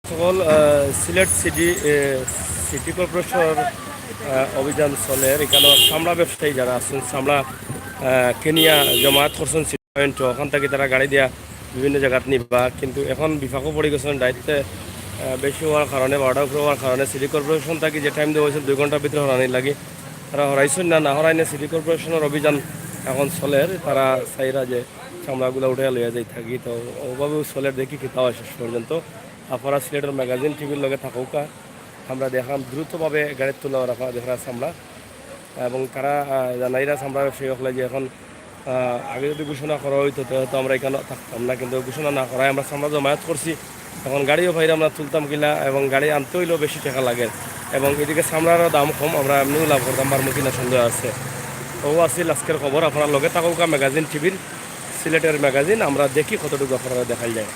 সকল Sylhet city city কর্পোরেশনের অভিযান চলে এখানে চামড়া ব্যবসায়ী যারা আছেন চামড়া কেনিয়া জমায়েত করছেন সিটি পয়েন্ট ওখান থেকে তারা গাড়ি দিয়া বিভিন্ন জায়গাত নিবা কিন্তু এখন বিফাকও পড়ে গেছেন দায়িত্বে বেশি হওয়ার কারণে বারোটা উপরে হওয়ার কারণে সিটি কর্পোরেশন থাকি যে টাইম দেওয়া হয়েছিল 2 ঘন্টার ভিতরে হরানি লাগে তারা হরাইছেন না হরাইনে সিটি কর্পোরেশনের অভিযান এখন চলে তারা চাইরা যে চামড়াগুলো উঠে লইয়া যাই থাকি তো ওভাবেও চলে দেখি কিতাও শেষ পর্যন্ত আপনারা সিলেটের ম্যাগাজিন টিভির লগে থাকুকা আমরা দেখাম দ্রুতভাবে গাড়ির তোলা রাখা দেখা চামড়া এবং তারা জানাইরা চামড়া ব্যবসায়ী হলে যে এখন আগে যদি ঘোষণা করা হইতো তো আমরা এখানে থাকতাম না কিন্তু ঘোষণা না করায় আমরা চামড়া জমায়েত করছি এখন গাড়িও বাইরে আমরা তুলতাম কিনা এবং গাড়ি আনতে হইলেও বেশি টাকা লাগে এবং এদিকে চামড়ারও দাম কম আমরা এমনিও লাভ করতাম পারবো কিনা সন্দেহ আছে ও আছিল আজকের খবর আপনার লগে থাকুকা ম্যাগাজিন টিভির সিলেটের ম্যাগাজিন আমরা দেখি কতটুকু আপনারা দেখাই যায়।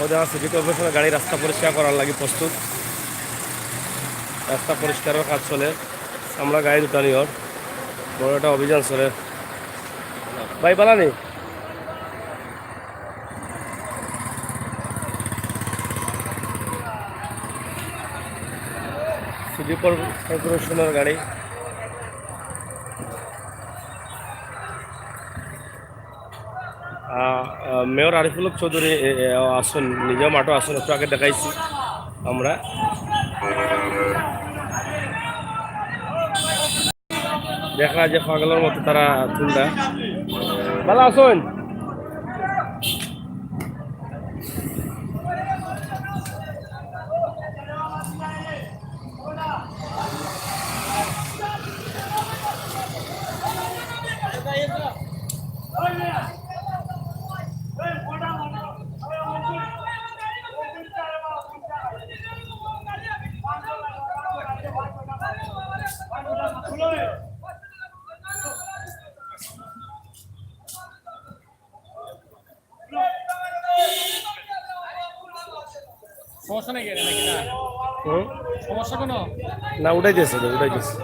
ওদের সিটি কর্পোরেশনের গাড়ি রাস্তা পরিষ্কার করার লাগে প্রস্তুত রাস্তা পরিষ্কারের কাজ চলে আমরা গাড়ি দুটানি ওর বড় একটা অভিযান চলে ভাই পালানি সিটি কর্পোরেশনের গাড়ি মেয়র আরিফুল চৌধুরী আসুন নিজেও মাঠও আসুন একটু আগে দেখাইছি আমরা দেখা যে পাগলের মতো তারা তুলটা ভালো আসুন সমস্যা নাকি নাকি না সমস্যা কোনো না উঠাইতেছে তো উঠাইতেছে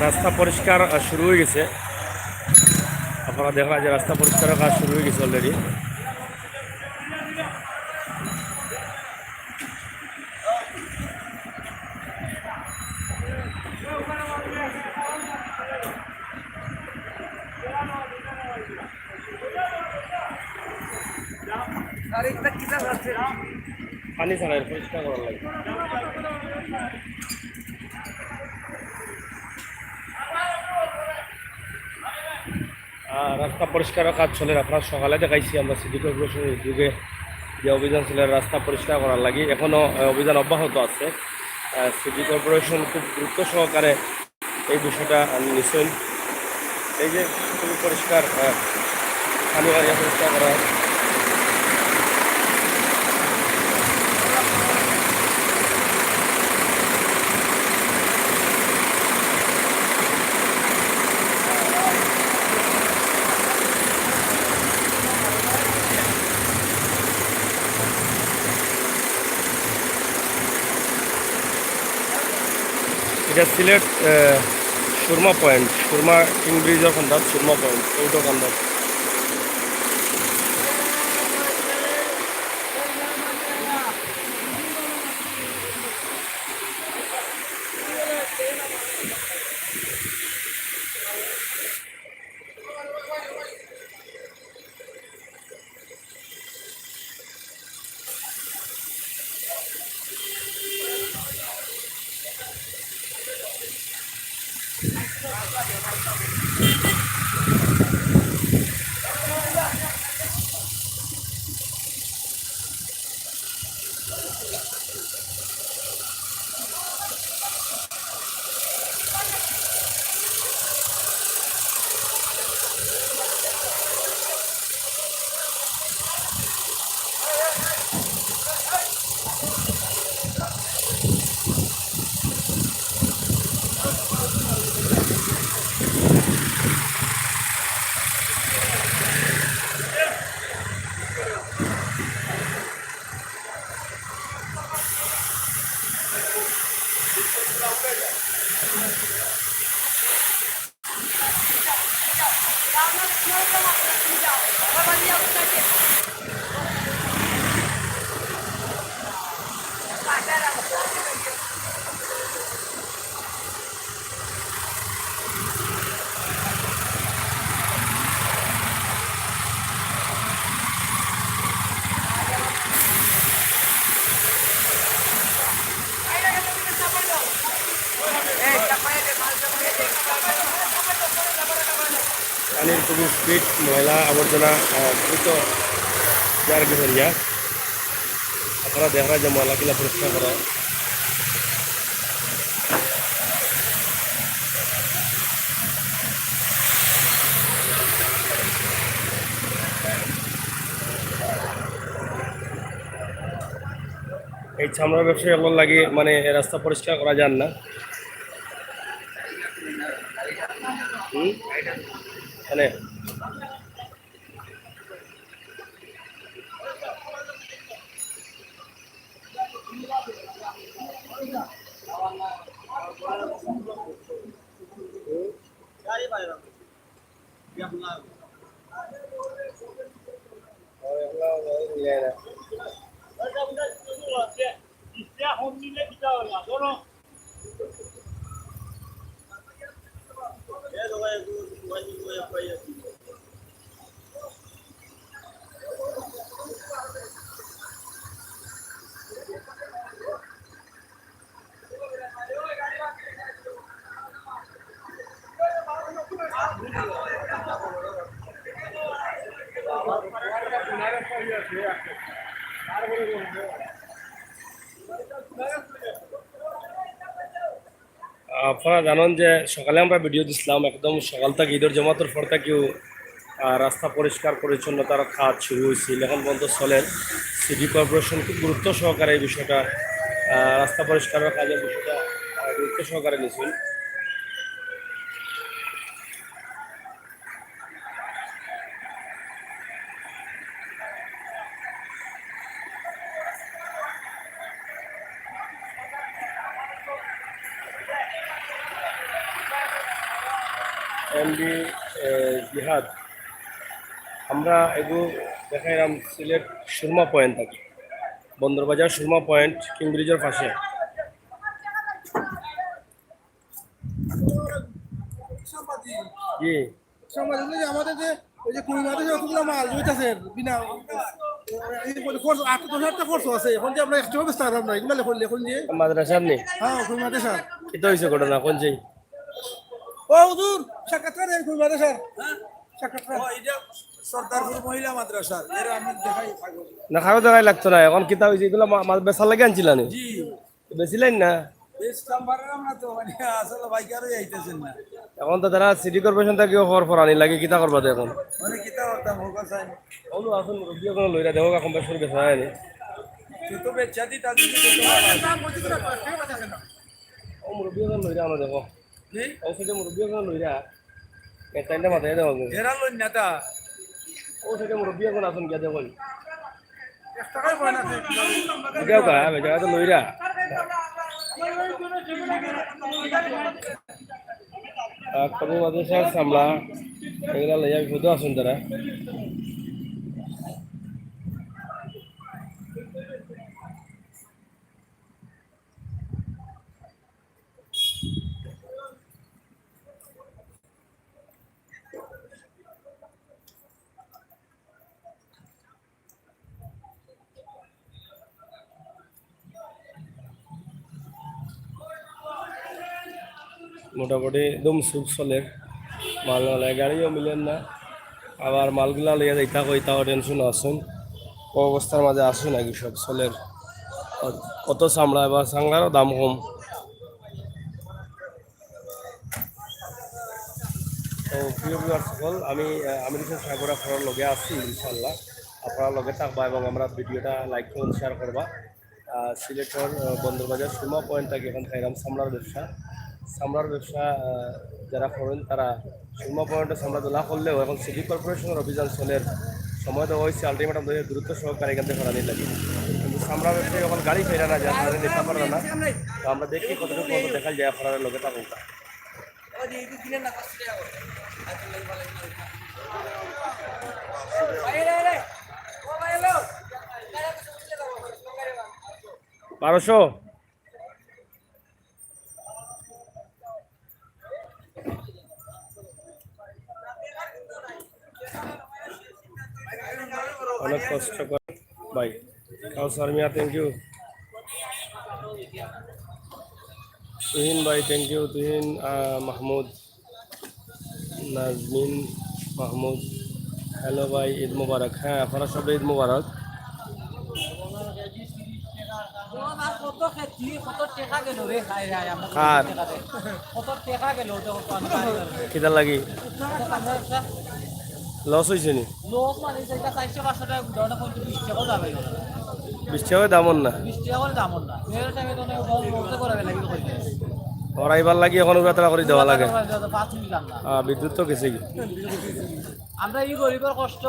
রাস্তা পরিষ্কার শুরু হয়ে গেছে আপনারা দেখা যে রাস্তা পরিষ্কারের কাজ শুরু হয়ে গেছে অলরেডি পানি ছাড়া পরিষ্কার করার লাগে রাস্তা পরিষ্কারের কাজ চলে আপনার সকালে দেখাইছি আমরা সিটি কর্পোরেশনের উদ্যোগে যে অভিযান ছিল রাস্তা পরিষ্কার করার লাগে এখনও অভিযান অব্যাহত আছে সিটি কর্পোরেশন খুব গুরুত্ব সহকারে এই বিষয়টা নিশ্চয় এই যে খুবই পরিষ্কার পানি গাড়িয়া পরিষ্কার করা এটা সিলেট সুরমা পয়েন্ট সুরমা কিং ব্রিজের কান্দাত সুরমা পয়েন্ট ওইটা কান্দাত পানির খুবই স্পিড, ময়লা আবর্জনা দ্রুত যার ভিতরিয়া আপনারা দেখা যায় ময়লাগুলা পরিষ্কার করা। এই চামড়া ব্যবসায়ী এগুলো লাগে মানে রাস্তা পরিষ্কার করা যান না। মানে আপনারা জানেন যে সকালে আমরা ভিডিও দিছিলাম, একদম সকাল থেকে ঈদের জমাতের পর থেকেও রাস্তা পরিষ্কার পরিচ্ছন্নতার কাজ শুরু হয়েছিল, এখন পর্যন্ত চলেন। সিটি কর্পোরেশন খুব গুরুত্ব সহকারে এই বিষয়টা, রাস্তা পরিষ্কারের কাজের বিষয়টা গুরুত্ব সহকারে নিয়েছিল। এমডি জিহাদ, আমরা এগুলো দেখাইলাম সিলেট সুরমা পয়েন্ট থাকি, বন্দরবাজার সুরমা পয়েন্ট কিং ব্রিজের পাশে। জি আমাদের যে ওই যে কুড়ি মাসে যতগুলো মাল রয়েছে বিনা খরচ আছে, এখন যে আমরা একশো বেচতে পারলাম না, এগুলো লেখুন লেখুন দিয়ে। মাদ্রাসার নেই হ্যাঁ কুড়ি মাসে স্যার এটা হয়েছে ঘটনা কোন যেই ও হুজুর সাক্ষাৎকার এই কুড়ি মাসে স্যার সাক্ষাৎকার সর্দারপুর মহিলা মাদ্রাসা এর আমি দেখাই থাকবো না, খাওয়া দেখাই লাগতো না। এখন কিতা হয়েছে এগুলো বেচার লাগে আনছিলেন, জি বেচিলেন না? বেচতাম পারলাম না তো, মানে আসলে বাইকারও যাইতেছেন না, এখন তো তারা সিটি কর্পোরেশন থেকে খবর ফরানি লাগে, কিতা করবা তো এখন? মানে কিতা করতাম হোক চাই বলো আসুন মুরব্বী কোনো লইরা দেহ কম বেশ করে বেচা হয়নি। তো বেচা দি তাদের ও মুরব্বী কোনো লইরা আমরা দেখো, ও সেটা মুরব্বী কোনো লইরা টাইমটা মাথায় দেওয়া এরা লই না তা ও সেটা মুরব্বী এখন আসুন গিয়া দেখুন টাকাই পয় না এটাও কা বেচারা তো লইরা কবি মাদ্রাসার সামলা এগুলা লইয়া বিপদ আসুন তারা। মোটামুটি একদম সুখ চলে। মাল নলে গাড়িও মিলেন না আবার মালগুলা লইয়া যাইতা কইতাও টেনশন আসুন অবস্থার মাঝে আসুন নাকি সব চলের কত চামড়া এবার চাংলারও দাম কম তো প্রিয় বিভাগ সকল আমি সাগরা ফরার লগে আছি ইনশাল্লাহ আপনারা লগে থাকবা এবং আমরা ভিডিওটা লাইক করুন শেয়ার করবা সিলেটের বন্দরবাজার সুমা পয়েন্ট থেকে এখন খাইলাম চামড়ার ব্যবসা যারা করেন তারা সুরমা পয়েন্টে চামড়া তোলা করলেও এখন সিটি কর্পোরেশনের অভিযান চলের সময় দেওয়া হয়েছে আলটিমেটাম দ্রুত সহকারে এখান থেকে ফেরানি লাগে কিন্তু চামড়া ব্যবসায়ী এখন গাড়ি ফেরা না যায় তাদের দেখা পারে না তো আমরা দেখি কতটুকু কত দেখা যায় ফেরার লগে থাকুন বারোশো অনেক কষ্ট করে ভাই কাউসার মিয়া থ্যাংক ইউ তুহিন ভাই thank you Tuhin Mahmud Nazmin Mahmud hello ভাই ঈদ মুবারক হ্যাঁ আপনারা সবাই ঈদ মুবারক আর কিটা লাগি লস হয়েছে নি 20 টাকা দামন না ওরাইবার লাগি এখন বেতরা করে দেওয়া লাগে বিদ্যুৎ তো গেছে কি আমরা এই গরিবের কষ্ট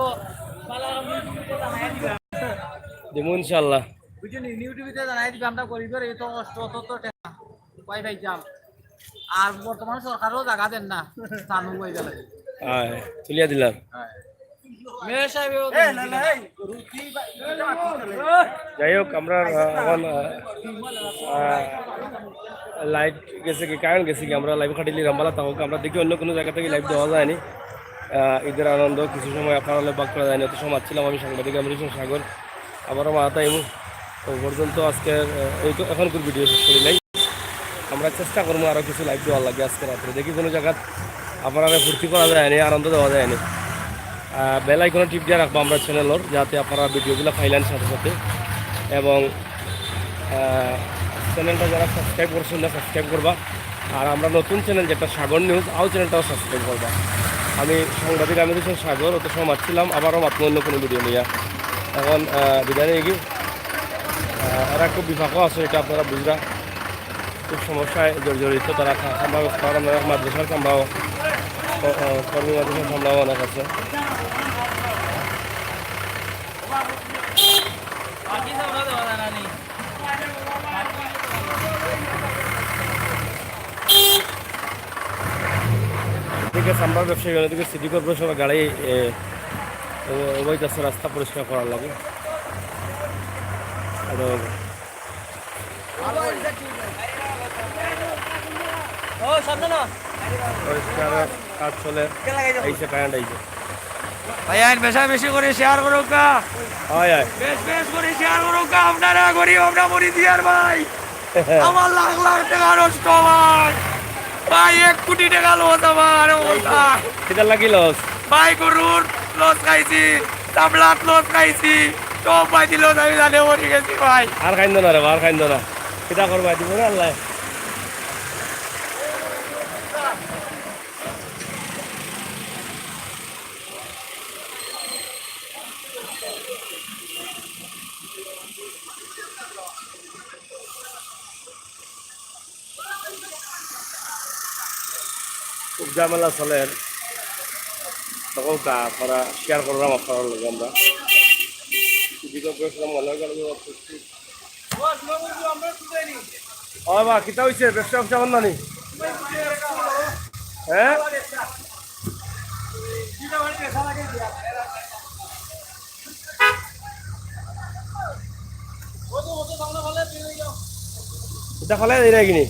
দেবো ইনশাল্লাহ বুঝছেন ইউটিউবে জানাই দিবে আমরা গরিবের এই তো কষ্ট অত টাকা পাই ভাই যাম আর বর্তমান সরকারও জায়গা দেন না স্থানও পাই গেলে তুলিয়া দিলাম মেয়র সাহেব যাই হোক আমরা এখন লাইট গেছে কি কারণ গেছে কি আমরা লাইভ খাটিলি রামবালা থাকুক আমরা দেখি অন্য কোনো জায়গা থেকে লাইভ দেওয়া যায়নি ঈদের আনন্দ কিছু সময় আপনারা বাক করা যায়নি অত সময় ছিলাম আমি সাংবাদিক আমরিশন সাগর আবারও মাথা এমু তো পর্যন্ত আজকের এই তো এখনকার ভিডিও শেষ করি নাই আমরা চেষ্টা করবো আরও কিছু লাইভ দেওয়ার লাগে আজকে রাত্রে দেখি কোনো জায়গা আপনারা ফুর্তি করা যায়নি আনন্দ দেওয়া যায়নি বেল আইকনে টিপ দিয়ে রাখবো আমরা চ্যানেলের যাতে আপনারা ভিডিওগুলো পাইলেন সাথে সাথে এবং চ্যানেলটা যারা সাবস্ক্রাইব করছেন না সাবস্ক্রাইব করবা আর আমরা নতুন চ্যানেল যেটা সাগর নিউজ চ্যানেলটাও সাবস্ক্রাইব করবা আমি সাংবাদিক আমি সাগর অত সময় মারছিলাম আবারও মাত্র অন্য কোনো ভিডিও নিয়ে এখন বিদায় নিয়ে গিয়ে এরা খুব বিভাগও আছে এটা আপনারা বুঝরা খুব সমস্যায় জড়িত তারা মাদ্রাসার কামরাও কর্মী মাদ্রাসার কামরাও অনেক আছে এদিকে চামড়ার ব্যবসায়ী এদিকে সিটি কর্পোরেশনের গাড়ি অবৈধ আছে রাস্তা পরিষ্কার করার লাগে পরিষ্কারের কাজ চলে এইছে কারেন্ট আইছে ভাই আইন বেশি করে শেয়ার করো কা হয় হয় বেশ করে শেয়ার করো কা আপনারা গরিব আমরা মরি দিয়ার ভাই আমার লাখ লাখ টাকা নষ্ট ভাই ভাই 1 কোটি টাকা লস আমার কিটা লাগি লস ভাই গরুর লস খাইছি তাবলাত লস খাইছি সব ভাই দিল আমি জানে মরি গেছি ভাই আর খাইন্দ না রে আর খাইন্দ না কিটা করবা দিব না আল্লাহ খুব ঝামেলা চলে তখন আপনারা শেয়ার করলাম আপনার লগে আমরা বা কিতা হয়েছে ব্যবসা কেমন নানি হ্যাঁ এটা ফলে এই কিনি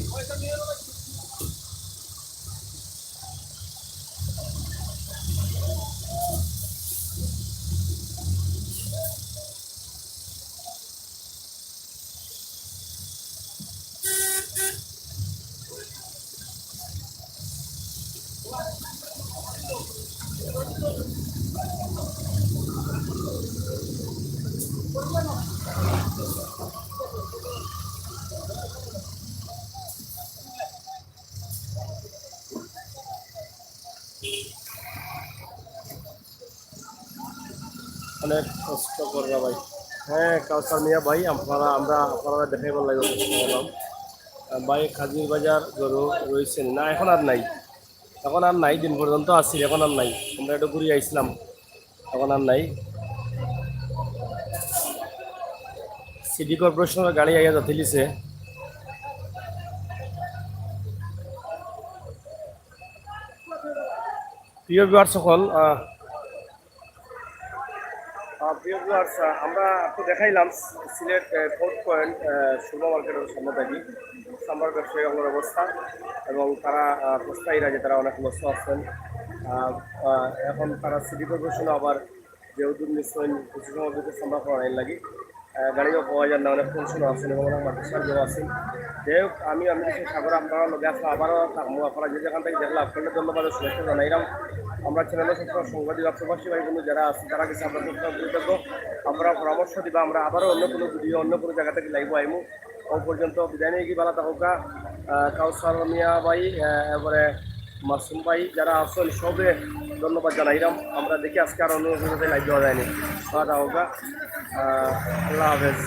অনেক কষ্ট করবা ভাই। হ্যাঁ কাউসার মিয়া ভাই, আপনারা দেখাইবার লাগে কষ্ট করলাম। ভাই খাজির বাজার গরু রয়েছেন না? এখন আর নাই, এখন আর নাই, দিন পর্যন্ত আসছি, এখন আর নাই। আমরা একটু ঘুরিয়ে আইছিলাম, এখন আর নাই। সিটি কর্পোরেশনের গাড়ি আইয়া যাতিলিছে। প্রিয় ভিউয়ার্স সকল, প্রিয় ভিউয়ার্স, আমরা একটু দেখাইলাম সিলেট ফোর্থ পয়েন্ট সুরমা মার্কেটের সামনে থাকি সাম্বার ব্যবসায়ীগুলোর অবস্থা, এবং তারা প্রস্তাবীরা যে তারা অনেক লস আছেন। এখন তারা সিটি কর্পোরেশনে আবার যে উদ্যোগ নিশ্চয় কিছু সময় ভিতরে সাম্বার করার লাগি গাড়িও পাওয়া যায় না, অনেক টেনশন আছেন এবং অনেক মাদ্রাসার কেউ আছেন। যাই হোক, আমি সাগর আপনারা লগে আসলে আবারও থাকবো। আপনারা যে যেখান থেকে দেখলাম আপনাদের ধন্যবাদ শুভেচ্ছা জানাইলাম। আমরা চ্যানেলে সবসময় সংবাদ প্রবাসী ভাই বোন যারা আছে তারা কিছু আমরা সবসময় বুঝে থাকবো, আমরা পরামর্শ দিবা। আমরা আবারও অন্য কোনো ভিডিও অন্য কোনো জায়গা থেকে লাইভ আইমু। ও পর্যন্ত বিদায় নিয়ে কি ভালো থাকুকা। কাউসার মিয়া ভাই, এবারে মাসুম ভাই যারা আছেন সবে ধন্যবাদ জানাইলাম। আমরা দেখি আজকে আর অন্য কোনো লাইভ দেওয়া যায়নি। ভালো থাকুকা, আল্লাহ হাফেজ।